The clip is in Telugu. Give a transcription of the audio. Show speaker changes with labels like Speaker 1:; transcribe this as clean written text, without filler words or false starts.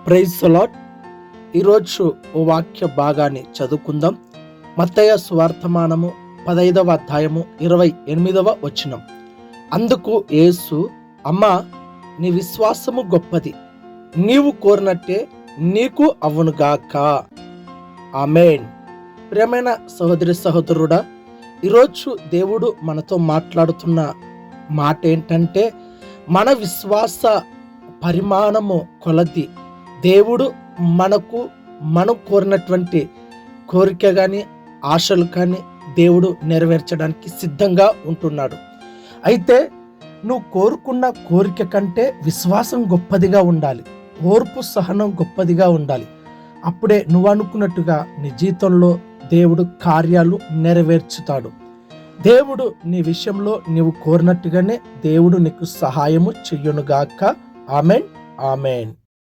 Speaker 1: Praise the lord. ఈరోజు ఓ వాక్య భాగాన్ని చదువుకుందాం. మత్తయి సువార్తమానము 15వ అధ్యాయము 28వ వచనం. అందుకు యేసు, అమ్మా, నీ విశ్వాసము గొప్పది, నీవు కోరినట్టే నీకు అవ్వునుగాక. ఆమేన్. ప్రియమైన సహోదరి సహోదరుడా, ఈరోజు దేవుడు మనతో మాట్లాడుతున్న మాట ఏంటంటే, మన విశ్వాస పరిమాణము కొలది దేవుడు మనం కోరినటువంటి కోరిక కానీ ఆశలు కానీ దేవుడు నెరవేర్చడానికి సిద్ధంగా ఉంటున్నాడు. అయితే నువ్వు కోరుకున్న కోరిక కంటే విశ్వాసం గొప్పదిగా ఉండాలి, ఓర్పు సహనం గొప్పదిగా ఉండాలి. అప్పుడే నువ్వు అనుకున్నట్టుగా నీ జీవితంలో దేవుడు కార్యాలు నెరవేర్చుతాడు. దేవుడు నీ విషయంలో నీవు కోరినట్టుగానే దేవుడు నీకు సహాయము చెయ్యునుగాక. Amen, amen.